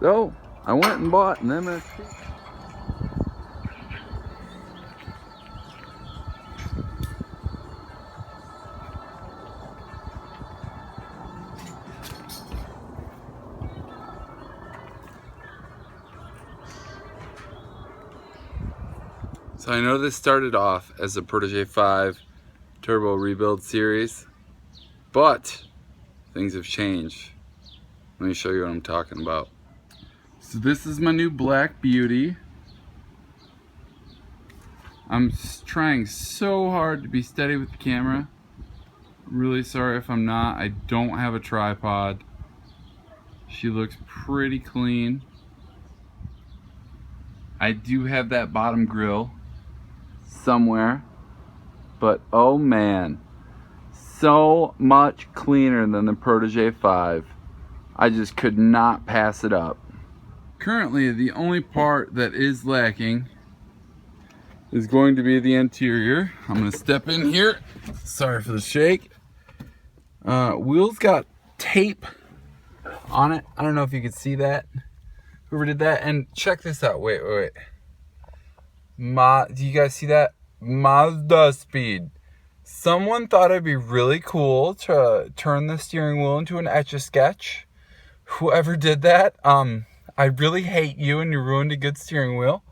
So I went and bought an MSP. So I know this started off as a Protege 5 turbo rebuild series, but things have changed. Let me show you what I'm talking about. So this is my new Black Beauty. I'm trying so hard to be steady with the camera. I'm really sorry if I'm not. I don't have a tripod. She looks pretty clean. I do have that bottom grill somewhere, but oh man, so much cleaner than the Protege 5. I just could not pass it up. Currently, the only part that is lacking is going to be the interior. I'm gonna step in here. Sorry for the shake. Wheels got tape on it. I don't know if you could see that. Whoever did that. And check this out. Wait. Do you guys see that? Mazda speed. Someone thought it'd be really cool to turn the steering wheel into an Etch-a-Sketch. Whoever did that, I really hate you, and you ruined a good steering wheel.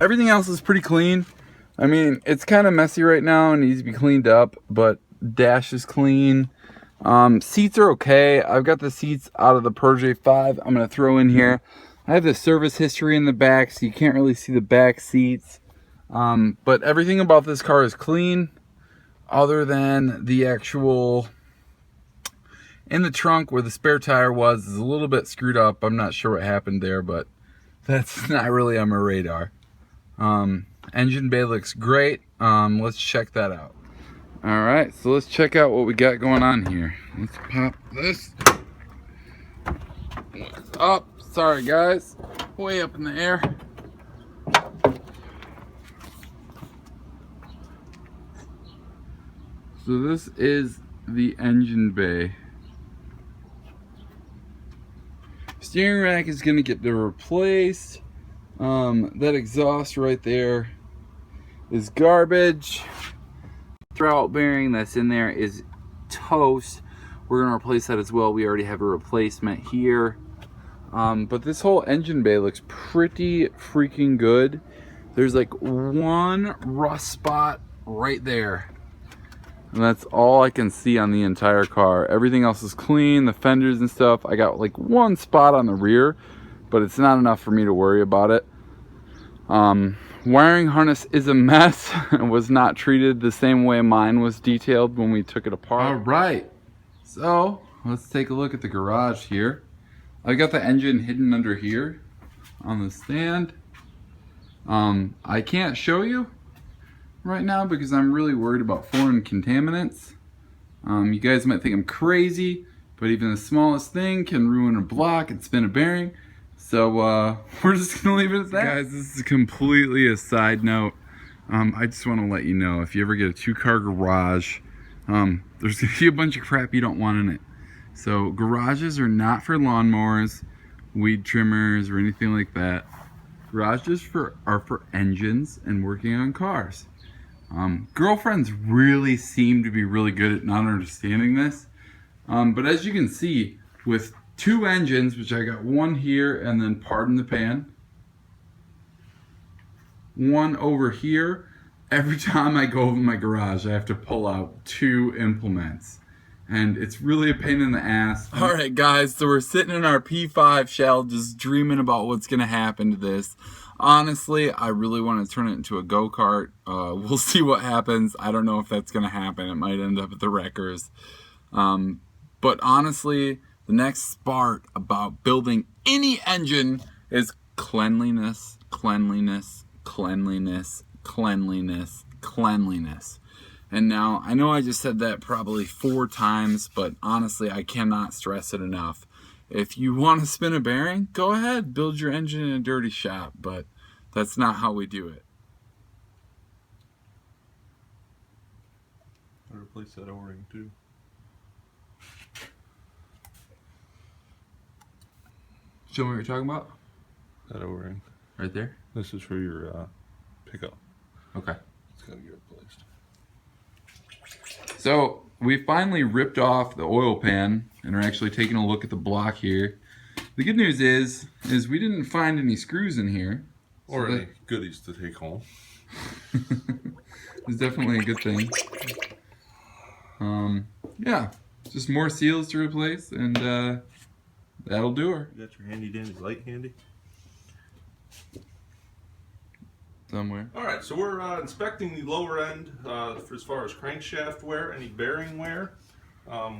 Everything else is pretty clean. I mean, it's kind of messy right now and needs to be cleaned up, but dash is clean. Seats are okay. I've got the seats out of the Protege 5. I'm going to throw in here. I have the service history in the back, so you can't really see the back seats. But everything about this car is clean, other than the actual in the trunk where the spare tire was is a little bit screwed up. I'm not sure what happened there, but that's not really on my radar. Engine bay looks great. Let's check that out. All right, so let's check out what we got going on here. Let's pop this. What's up? Sorry guys, way up in the air. So this is the engine bay. Steering rack is gonna get replaced. That exhaust right there is garbage. Throwout bearing that's in there is toast. We're gonna replace that as well. We already have a replacement here. But this whole engine bay looks pretty freaking good. There's like one rust spot right there, and that's all I can see on the entire car. Everything else is clean, the fenders and stuff. I got like one spot on the rear, but it's not enough for me to worry about it. Wiring harness is a mess. It was not treated the same way mine was detailed when we took it apart. All right, so let's take a look at the garage here. I got the engine hidden under here on the stand. I can't show you right now because I'm really worried about foreign contaminants. You guys might think I'm crazy, but even the smallest thing can ruin a block and spin a bearing. So we're just gonna leave it at that. Guys, this is completely a side note. I just want to let you know, if you ever get a 2-car garage, there's gonna be a bunch of crap you don't want in it. So garages are not for lawnmowers, weed trimmers, or anything like that. Garages are for engines and working on cars. Girlfriends really seem to be really good at not understanding this. But as you can see, with 2 engines, which I got one here and then pardon the pan, one over here, every time I go over my garage, I have to pull out 2 implements. And it's really a pain in the ass. All right, guys, so we're sitting in our P5 shell just dreaming about what's gonna happen to this. Honestly, I really want to turn it into a go-kart. We'll see what happens. I don't know if that's gonna happen. It might end up at the wreckers. But honestly, the next part about building any engine is cleanliness, cleanliness, cleanliness, cleanliness, cleanliness. And now, I know I just said that probably 4 times, but honestly, I cannot stress it enough. If you want to spin a bearing, go ahead, build your engine in a dirty shop, but that's not how we do it. I replace that O-ring too. Show me what you're talking about. That O-ring. Right there? This is for your pickup. Okay. It's got to get replaced. So we finally ripped off the oil pan and are actually taking a look at the block here. The good news is we didn't find any screws in here. Or any goodies to take home. It's definitely a good thing. Yeah, just more seals to replace, and that'll do her. You got your handy dandy light handy? Somewhere. Alright, so we're inspecting the lower end for as far as crankshaft wear, any bearing wear.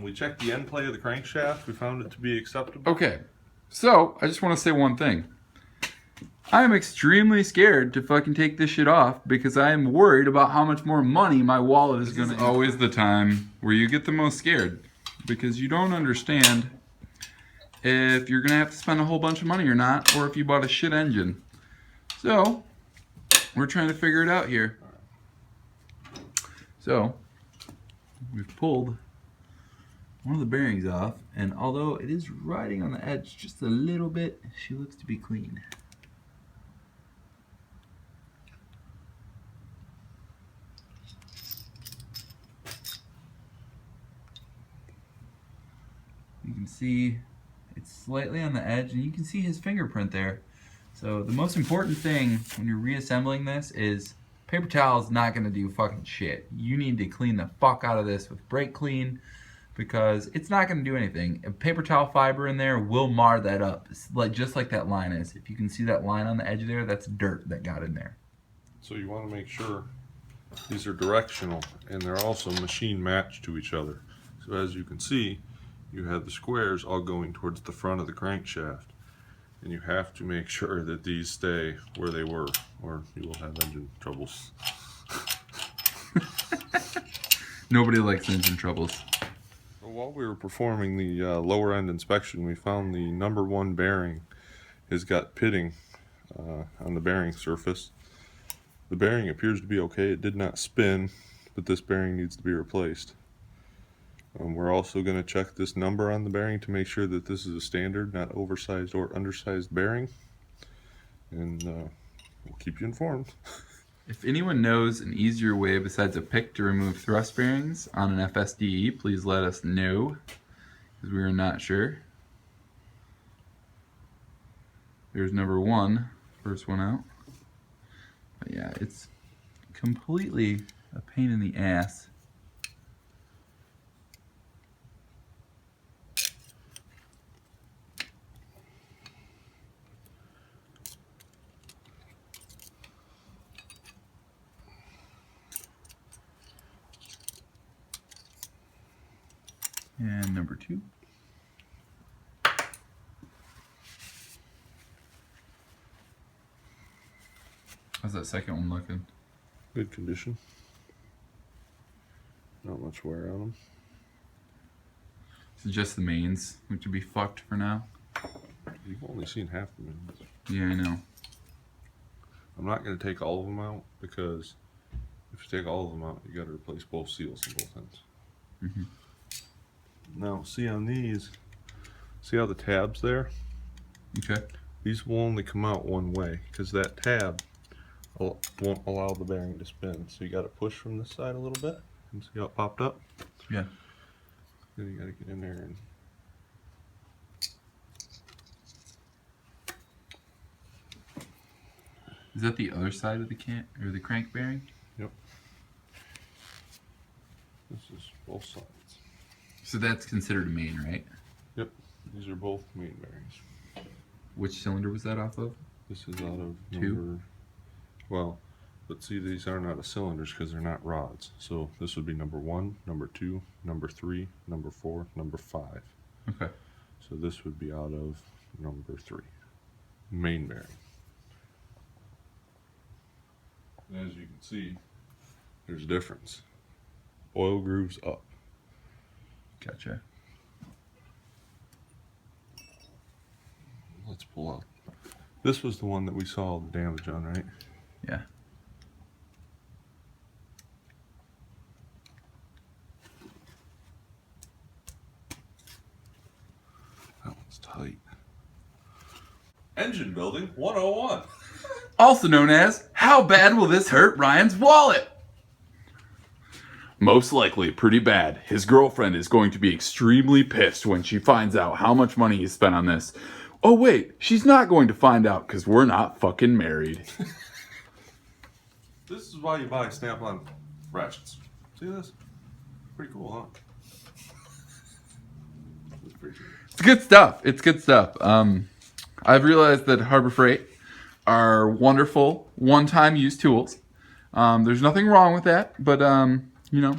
We checked the end play of the crankshaft. We found it to be acceptable. Okay, so I just want to say one thing. I am extremely scared to fucking take this shit off because I am worried about how much more money my wallet is going to. Always the time where you get the most scared because you don't understand if you're going to have to spend a whole bunch of money or not, or if you bought a shit engine. So we're trying to figure it out here. So we've pulled one of the bearings off, and although it is riding on the edge just a little bit, she looks to be clean. You can see it's slightly on the edge, and you can see his fingerprint there. So the most important thing when you're reassembling this is paper towel is not going to do fucking shit. You need to clean the fuck out of this with brake clean because it's not going to do anything. A paper towel fiber in there will mar that up, just like that line is. If you can see that line on the edge there, that's dirt that got in there. So you want to make sure these are directional and they're also machine matched to each other. So as you can see, you have the squares all going towards the front of the crankshaft. And you have to make sure that these stay where they were, or you will have engine troubles. Nobody likes engine troubles. Well, while we were performing the lower end inspection, we found the number 1 bearing has got pitting on the bearing surface. The bearing appears to be okay. It did not spin, but this bearing needs to be replaced. We're also going to check this number on the bearing to make sure that this is a standard, not oversized or undersized bearing. And we'll keep you informed. If anyone knows an easier way besides a pick to remove thrust bearings on an FSDE, please let us know, because we are not sure. There's number 1, first one out. But yeah, it's completely a pain in the ass. And number 2. How's that second one looking? Good condition. Not much wear on them. So just the mains, which would be fucked for now. You've only seen half the mains. Yeah, I know. I'm not going to take all of them out because if you take all of them out, you got to replace both seals on both ends. Mm-hmm. Now, see on these, see how the tabs there? Okay. These will only come out one way because that tab won't allow the bearing to spin. So you got to push from this side a little bit. And see how it popped up? Yeah. Then you got to get in there and Is that the other side of the the crank bearing? Yep. This is both sides. So that's considered a main, right? Yep. These are both main bearings. Which cylinder was that off of? This is out of 2? number. Well, but see, these aren't out of cylinders because they're not rods. So this would be number 1, number 2, number 3, number 4, number 5. Okay. So this would be out of number 3, main bearing. And as you can see, there's a difference. Oil grooves up. Gotcha. Let's pull out. This was the one that we saw the damage on, right? Yeah. That one's tight. Engine building 101. Also known as, how bad will this hurt Ryan's wallet? Most likely pretty bad. His girlfriend is going to be extremely pissed when she finds out how much money he spent on this. Oh wait, she's not going to find out because we're not fucking married. This is why you buy Snap-on ratchets. See this? Pretty cool, huh? It's good stuff. It's good stuff. I've realized that Harbor Freight are wonderful one-time use tools. There's nothing wrong with that, but you know,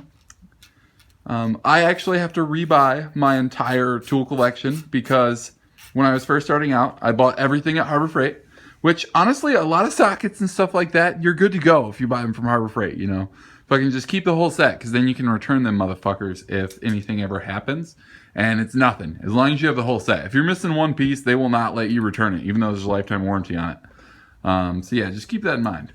I actually have to rebuy my entire tool collection because when I was first starting out, I bought everything at Harbor Freight, which honestly, a lot of sockets and stuff like that, you're good to go if you buy them from Harbor Freight, you know. If I can just keep the whole set, because then you can return them motherfuckers if anything ever happens. And it's nothing, as long as you have the whole set. If you're missing one piece, they will not let you return it, even though there's a lifetime warranty on it. So yeah, just keep that in mind.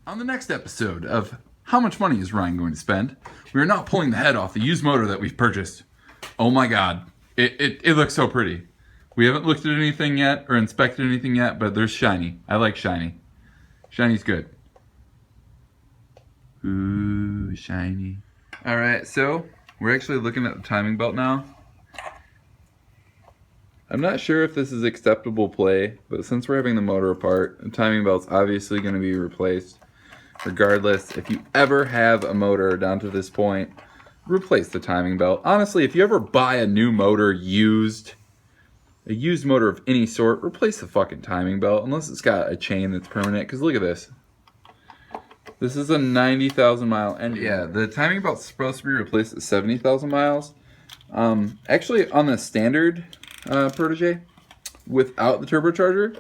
On the next episode of How Much Money is Ryan Going to Spend, we are not pulling the head off the used motor that we've purchased. Oh my god, it looks so pretty. We haven't looked at anything yet or inspected anything yet, but there's shiny. I like shiny. Shiny's good. Ooh, shiny. Alright, so we're actually looking at the timing belt now. I'm not sure if this is acceptable play, but since we're having the motor apart, the timing belt's obviously going to be replaced. Regardless, if you ever have a motor down to this point, replace the timing belt. Honestly, if you ever buy a new motor used, a used motor of any sort, replace the fucking timing belt, unless it's got a chain that's permanent, because look at this. This is a 90,000 mile engine. Yeah, the timing belt's supposed to be replaced at 70,000 miles. Actually, on the standard Protege, without the turbocharger,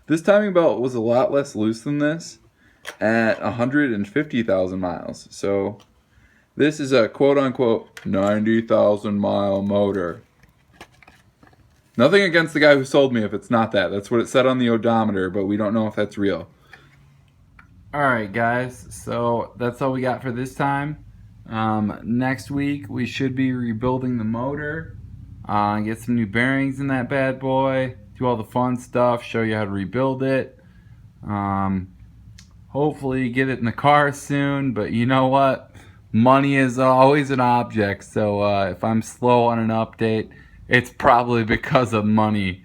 this timing belt was a lot less loose than this at 150,000 miles. So this is a quote-unquote 90,000 mile motor. Nothing against the guy who sold me if it's not that. That's what it said on the odometer, but we don't know if that's real. Alright guys, so that's all we got for this time. Next week we should be rebuilding the motor, get some new bearings in that bad boy, do all the fun stuff, show you how to rebuild it. Hopefully get it in the car soon, but you know what? Money is always an object, so if I'm slow on an update, it's probably because of money.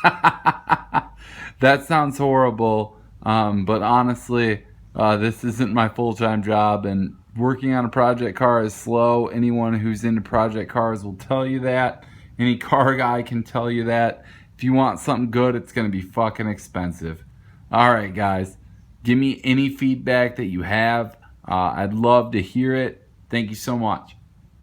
That sounds horrible, but honestly, this isn't my full-time job, and working on a project car is slow. Anyone who's into project cars will tell you that. Any car guy can tell you that. If you want something good, it's going to be fucking expensive. Alright guys, give me any feedback that you have. I'd love to hear it. Thank you so much.